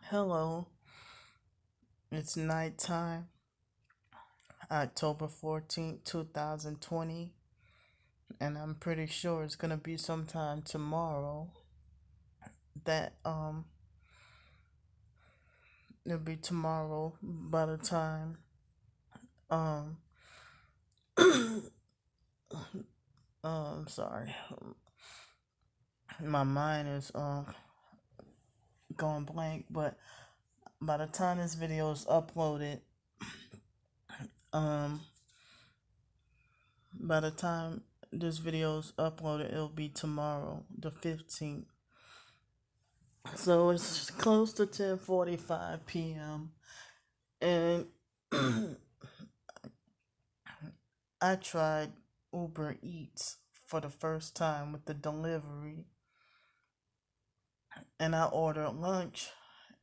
Hello, it's nighttime, October 14th, 2020, and I'm pretty sure it's gonna be sometime tomorrow that it'll be tomorrow by the time um sorry. My mind is going blank, but by the time this video is uploaded, um by the time this video is uploaded, it'll be tomorrow, the 15th. So it's close to 10:45 p.m. and I tried Uber Eats for the first time with the delivery, and I ordered lunch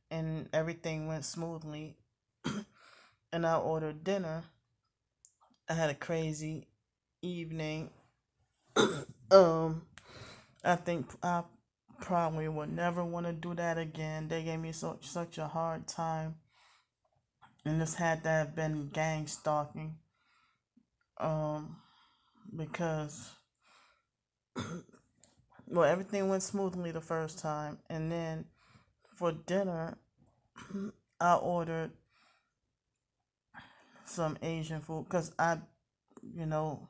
and everything went smoothly. And I ordered dinner. I had a crazy evening. um I think I probably would never want to do that again. They gave me such a hard time, and this had to have been gang stalking. Um, because well, everything went smoothly the first time, and then for dinner, I ordered some Asian food because you know,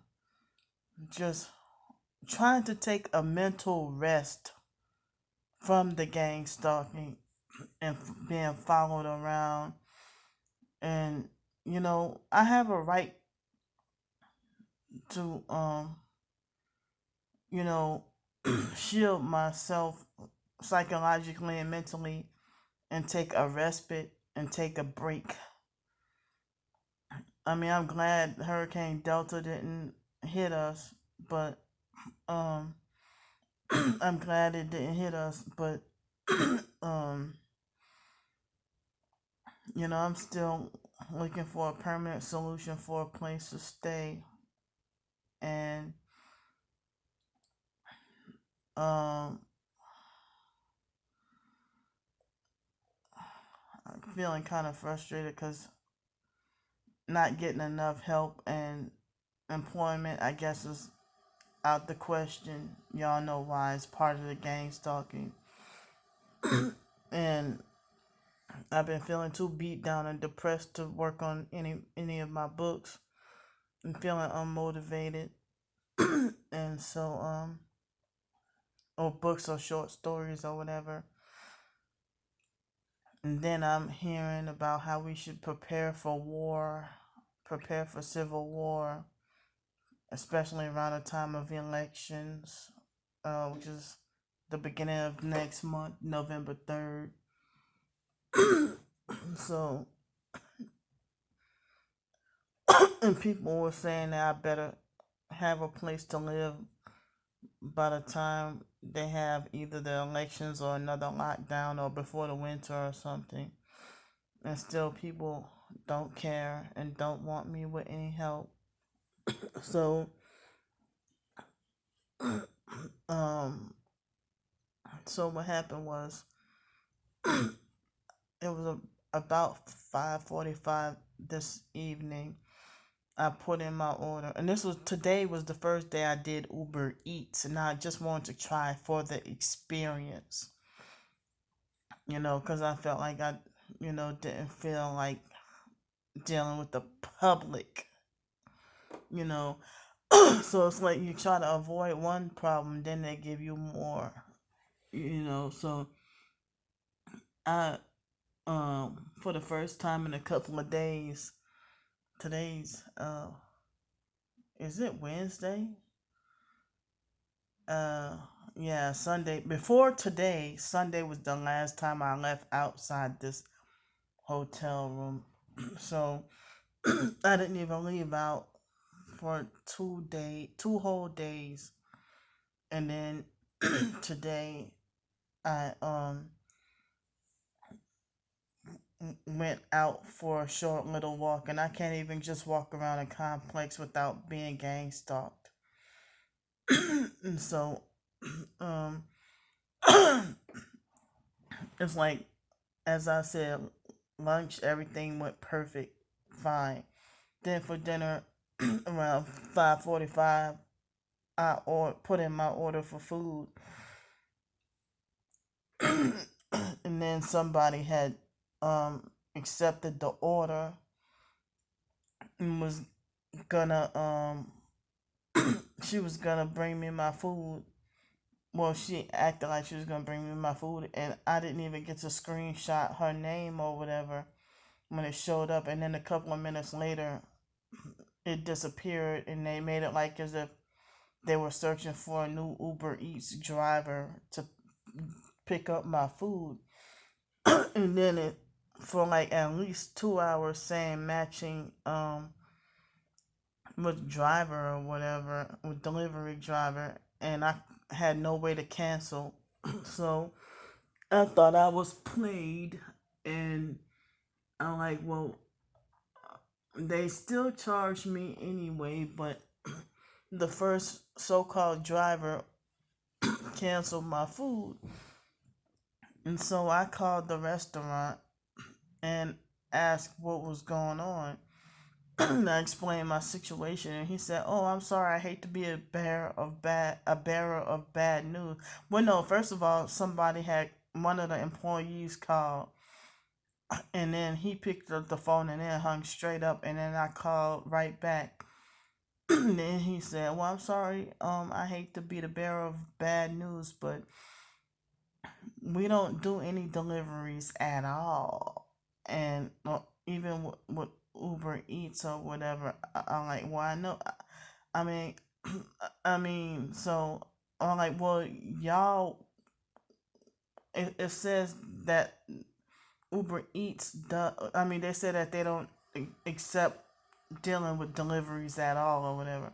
just trying to take a mental rest from the gang stalking and being followed around. And, I have a right to, you know, shield myself psychologically and mentally and take a respite and take a break. I mean, I'm glad Hurricane Delta didn't hit us, but um, I'm glad it didn't hit us, but um, I'm still looking for a permanent solution for a place to stay, and um, I'm feeling kind of frustrated because not getting enough help and employment, I guess, is out the question. Y'all know why. It's part of the gang stalking. And I've been feeling too beat down and depressed to work on any of my books. I'm feeling unmotivated. And so or books or short stories or whatever. And then I'm hearing about how we should prepare for war, prepare for civil war, especially around the time of elections, which is the beginning of next month, November 3rd. So, and people were saying that I better have a place to live by the time they have either the elections or another lockdown or before the winter or something. And still, people don't care and don't want me with any help. So, um, so what happened was it was about 5:45 this evening. I put in my order, and today was the first day I did Uber Eats, and I just wanted to try for the experience, because I felt like I, didn't feel like dealing with the public, you know. So it's like you try to avoid one problem, then they give you more, So I, for the first time in a couple of days, today's, is it Wednesday? Uh, yeah, Sunday. Before today, Sunday was the last time I left outside this hotel room. So I didn't even leave out for 2 whole days. And then today I went out for a short little walk, and I can't even just walk around a complex without being gang stalked. And so um it's like, as I said, lunch, everything went perfect, fine. Then for dinner, around 5:45, put in my order for food, and then somebody had accepted the order and was gonna she was gonna bring me my food. Well, she acted like she was gonna bring me my food, and I didn't even get to screenshot her name or whatever when it showed up. And then a couple of minutes later, it disappeared, and they made it like as if they were searching for a new Uber Eats driver to pick up my food. And then it for like at least 2 hours saying matching with driver or whatever, with delivery driver, and I had no way to cancel. So I thought I was played, and I'm like, well, they still charged me anyway, but the first so-called driver canceled my food. And so I called the restaurant and asked what was going on. I explained my situation, and he said, "Oh, I'm sorry. I hate to be a bearer of bad news." Well, no. First of all, somebody had one of the employees called, and then he picked up the phone and then hung straight up, and then I called right back. Then he said, "Well, I'm sorry. I hate to be the bearer of bad news, but we don't do any deliveries at all, and even with Uber Eats or whatever." I'm like, "Well, I know. I mean, so I'm like, well, y'all. It says that Uber Eats. I mean, they said that they don't accept dealing with deliveries at all or whatever."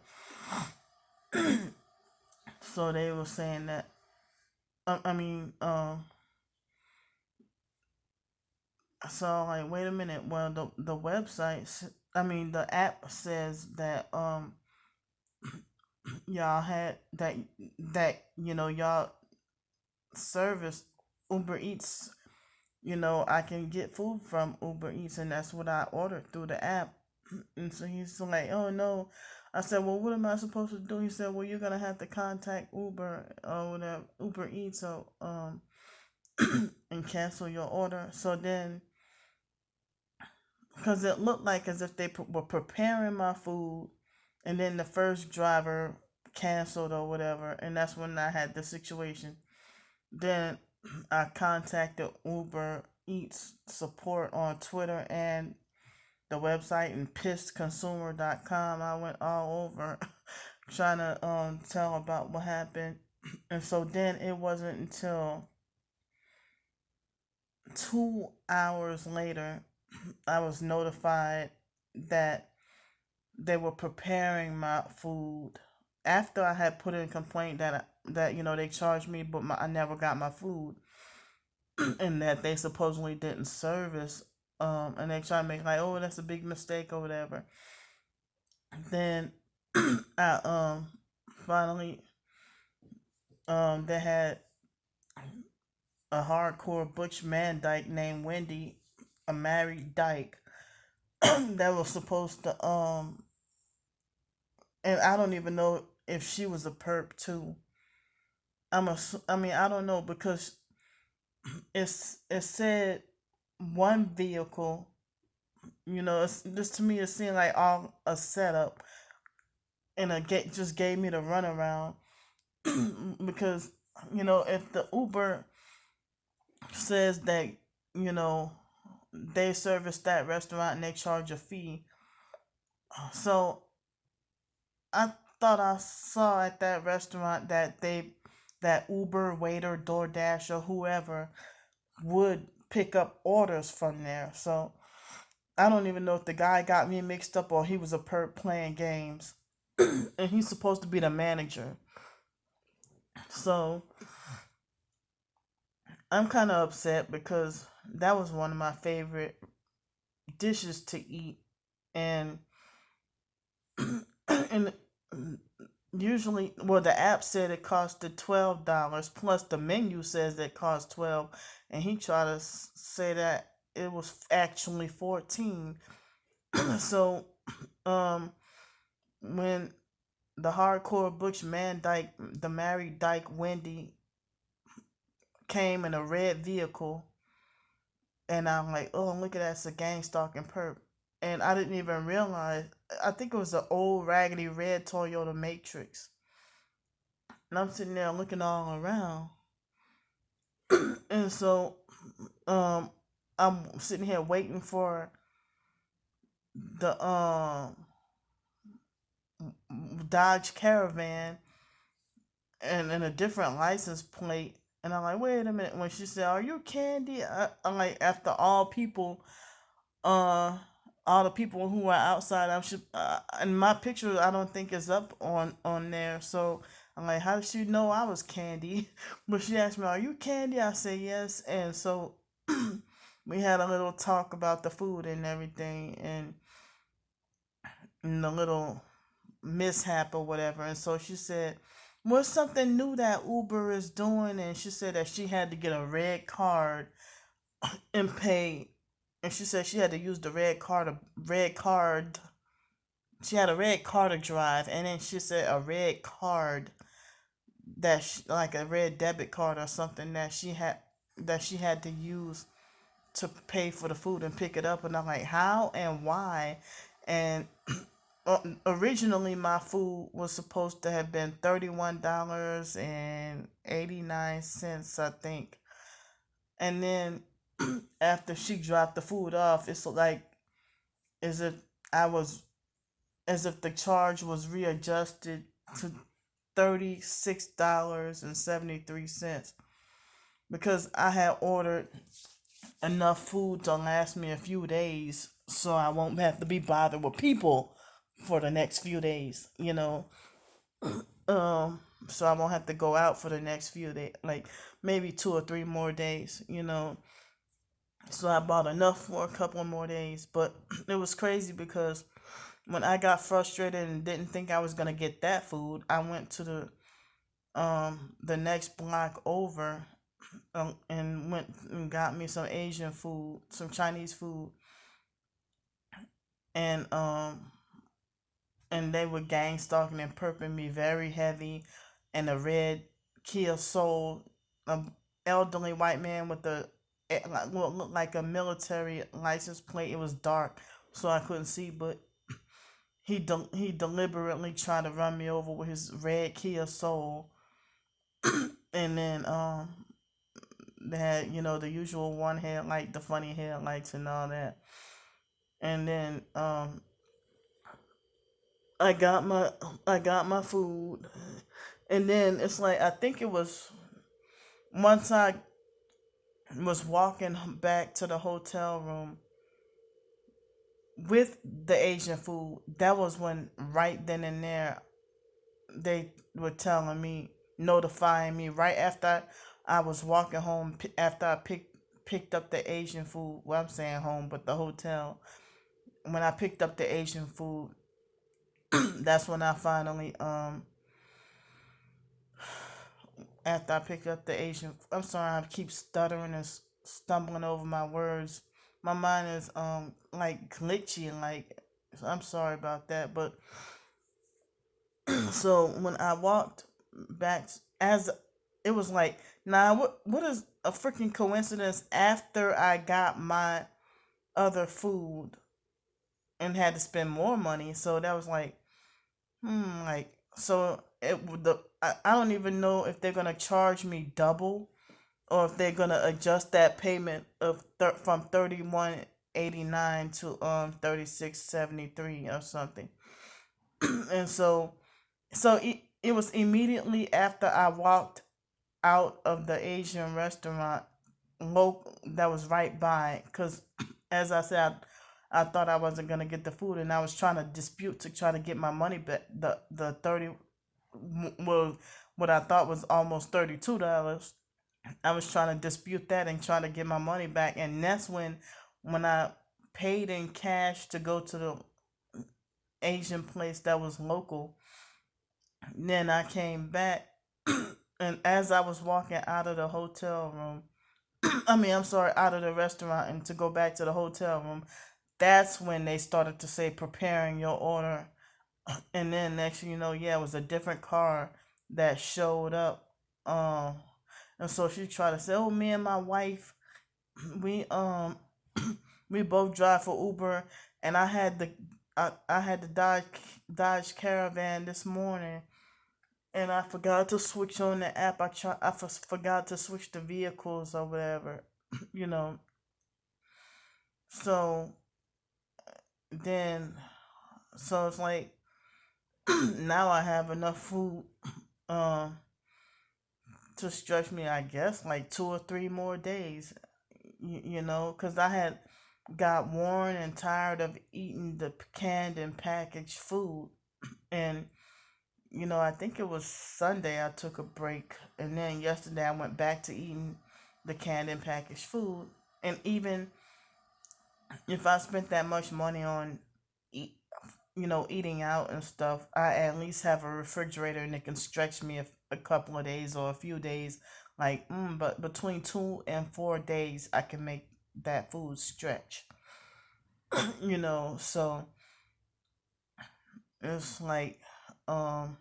So they were saying that. I mean, so I'm like, wait a minute. Well, the website, the app says that y'all had that y'all service Uber Eats. I can get food from Uber Eats, and that's what I ordered through the app. And so he's like, "Oh no." I said, "Well, what am I supposed to do?" He said, "Well, you're gonna have to contact Uber or whatever, Uber Eats, so and cancel your order." So then, because it looked like as if they were preparing my food, and then the first driver canceled or whatever, and that's when I had the situation. Then I contacted Uber Eats support on Twitter and the website, and pissedconsumer.com. I went all over trying to tell about what happened. And so then it wasn't until 2 hours later I was notified that they were preparing my food after I had put in a complaint that they charged me, but I never got my food, and that they supposedly didn't service. And they try to make like, oh, that's a big mistake or whatever. Then I finally they had a hardcore butch man dyke named Wendy, a married dyke that was supposed to and I don't even know if she was a perp too. I don't know, because it said one vehicle. This to me it seemed like all a setup, and just gave me the runaround. Because if the Uber says that you know they service that restaurant and they charge a fee, so I thought I saw at that restaurant that Uber waiter, DoorDash, or whoever would pick up orders from there. So I don't even know if the guy got me mixed up or he was a perp playing games. And he's supposed to be the manager. So I'm kind of upset because that was one of my favorite dishes to eat. And and usually, well, the app said it costed $12 plus the menu says it cost 12, and he tried to say that it was actually 14. So, um, when the hardcore Butch Man Dyke, the married Dyke Wendy, came in a red vehicle, and I'm like, oh, look at that, it's a gang stalking perp. And I didn't even realize, I think it was an old raggedy red Toyota Matrix. And I'm sitting there looking all around. And so, um, I'm sitting here waiting for the Dodge Caravan and a different license plate. And I'm like, wait a minute. When she said, "Are you Candy?" I'm like, after uh, all the people who are outside, I'm sure, and my picture I don't think is up on there. So I'm like, how did she know I was Candy? But she asked me, "Are you Candy?" I say yes, and so we had a little talk about the food and everything, and the little mishap or whatever. And so she said, what's something new that Uber is doing? And she said that she had to get a red card and pay. And she said she had to use the red card. Red card. She had a red card to drive, and then she said a red card like a red debit card or something that she had to use to pay for the food and pick it up. And I'm like, how and why? And originally my food was supposed to have been $31.89, I think. And then after she dropped the food off, it's like as if I was as if the charge was readjusted to $36.73 because I had ordered enough food to last me a few days so I won't have to be bothered with people for the next few days, um so I won't have to go out for the next few days, like maybe 2 or 3 more days. So I bought enough for a couple of more days. But it was crazy because when I got frustrated and didn't think I was gonna get that food, I went to the next block over, and went and got me some Asian food, some Chinese food, and they were gang stalking and perping me very heavy, and a red Kia Soul, an elderly white man with what looked like a military license plate. It was dark, so I couldn't see, but he deliberately tried to run me over with his red Kia Soul, and then they had the usual one headlight, the funny headlights, and all that, and then I got my food, and then it's like I think it was once I was walking back to the hotel room with the Asian food. That was when right then and there they were telling me, notifying me right after I was walking home after I picked up the Asian food. Well, I'm saying home, but the hotel. When I picked up the Asian food, that's when I finally after I picked up the Asian. I'm sorry, I keep stuttering and stumbling over my words. My mind is like glitchy and like, so I'm sorry about that. But so when I walked back, as it was like, nah, what is a freaking coincidence? After I got my other food and had to spend more money, so that was like, like, so I don't even know if they're gonna charge me double, or if they're gonna adjust that payment from 31.89 to 36.73 or something. And so it was immediately after I walked out of the Asian restaurant local that was right by, because as I said, I thought I wasn't gonna get the food, and I was trying to dispute to try to get my money back. The 30, well, what I thought was almost $32. I was trying to dispute that and trying to get my money back, and that's when I paid in cash to go to the Asian place that was local. Then I came back, and as I was walking out of the hotel room, I'm sorry, out of the restaurant and to go back to the hotel room, that's when they started to say preparing your order. And then next thing you know, yeah, it was a different car that showed up. Um, and so she tried to say, "Oh, me and my wife, we we both drive for Uber, and I had the Dodge Caravan this morning, and I forgot to switch on the app. Forgot to switch the vehicles or whatever, you know." So then, so it's like now I have enough food um to stretch me, I guess, like 2 or 3 more days. Because I had got worn and tired of eating the canned and packaged food. And, I think it was Sunday I took a break. And then yesterday I went back to eating the canned and packaged food. And even if I spent that much money on, eat, eating out and stuff, I at least have a refrigerator and it can stretch me a couple of days or a few days. Like, but between 2 and 4 days, I can make that food stretch. So it's like, um,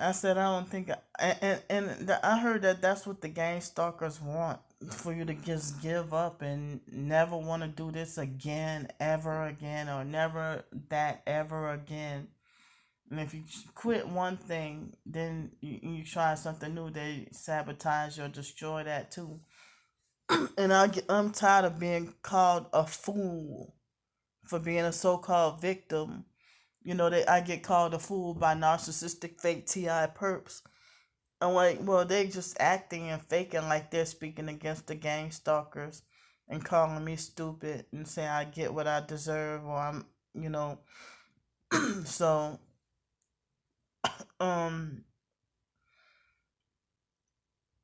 I said I don't think, I heard that that's what the gang stalkers want, for you to just give up and never want to do this again, ever again, or never that ever again. And if you quit one thing, then you try something new, they sabotage or destroy that too. And I'm tired of being called a fool for being a so-called victim. That I get called a fool by narcissistic fake TI perps. I'm like, well, they just acting and faking like they're speaking against the gang stalkers and calling me stupid and saying I get what I deserve, or I'm, you know. So, um,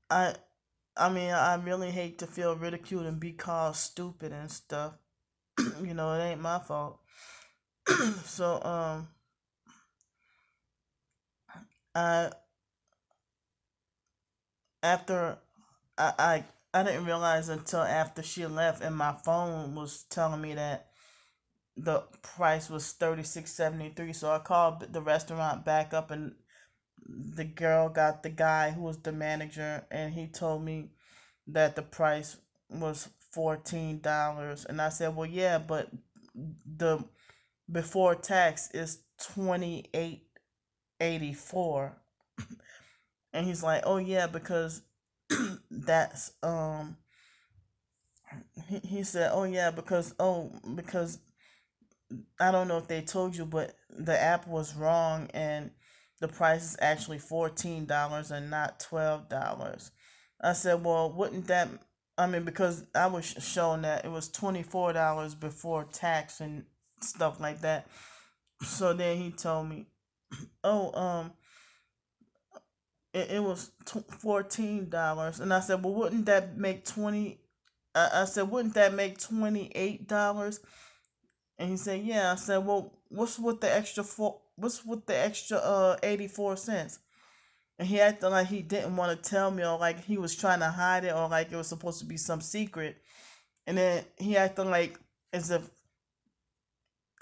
I, I really hate to feel ridiculed and be called stupid and stuff. It ain't my fault. So, I after I didn't realize until after she left, and my phone was telling me that the price was 36.73. So I called the restaurant back up, and the girl got the guy who was the manager, and he told me that the price was $14. And I said, well, yeah, but the before tax is 28.84. And he's like, oh yeah, because that's he said, oh yeah, because I don't know if they told you, but the app was wrong, and the price is actually $14 and not $12. I said, well, wouldn't that, because I was shown that it was $24 before tax and stuff like that. So then he told me, oh, it was $14. And I said, well, wouldn't that make 20? I said, wouldn't that make $28? And he said, yeah. I said, well, what's with the extra 84 cents? And he acted like he didn't want to tell me, or like he was trying to hide it, or like it was supposed to be some secret. And then he acted like as if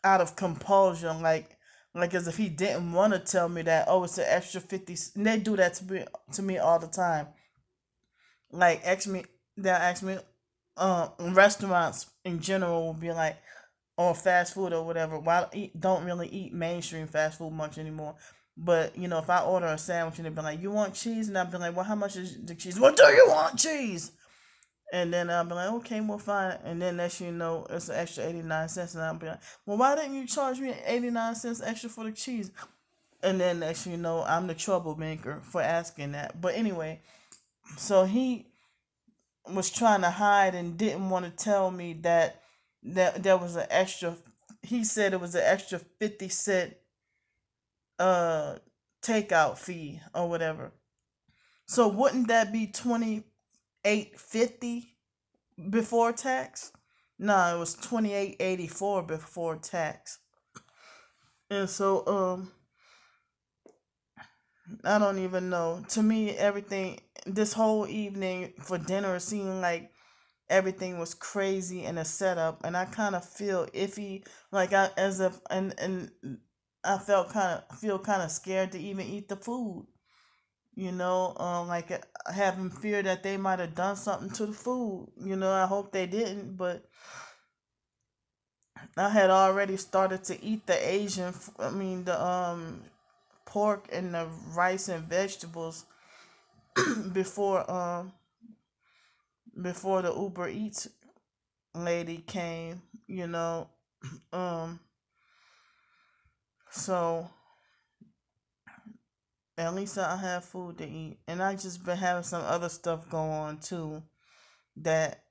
out of compulsion, like as if he didn't want to tell me that, oh, it's an extra 50. And they do that to me all the time. Like they'll ask me, restaurants in general will be like, or fast food or whatever. Well, don't really eat mainstream fast food much anymore. But if I order a sandwich and they be like, "You want cheese?" and I'll be like, "Well, how much is the cheese?" "Well, do you want cheese?" And then I'll be like, "Okay, well, fine." And then next you know, it's an extra 89 cents, and I'll be like, "Well, why didn't you charge me 89 cents extra for the cheese?" And then next you know, I'm the troublemaker for asking that. But anyway, so he was trying to hide and didn't want to tell me that there was an extra. He said it was an extra 50 cent uh takeout fee or whatever. So wouldn't that be 28.50 before tax? No, it was 28.84 before tax. And so I don't even know. To me, everything this whole evening for dinner seemed like everything was crazy in a setup, and I kind of feel iffy, like I as if and I feel kind of scared to even eat the food. Like having fear that they might have done something to the food. I hope they didn't, but I had already started to eat the I mean the pork and the rice and vegetables before before the Uber Eats lady came, you know. Um so at least I have food to eat. And I just been having some other stuff go on too that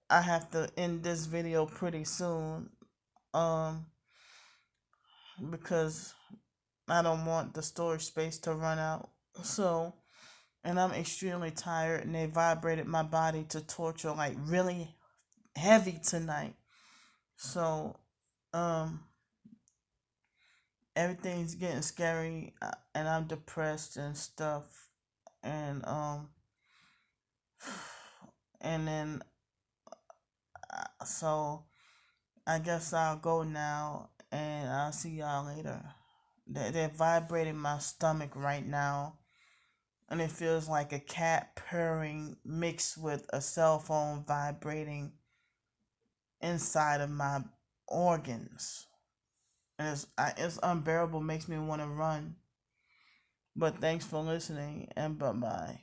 I have to end this video pretty soon. Um because I don't want the storage space to run out. So, and I'm extremely tired, and they vibrated my body to torture like really heavy tonight. So, um, everything's getting scary, and I'm depressed and stuff, and and then so I guess I'll go now, and I'll see y'all later. They're vibrating my stomach right now, and it feels like a cat purring mixed with a cell phone vibrating inside of my organs. And it's unbearable, makes me want to run. But thanks for listening, and bye bye.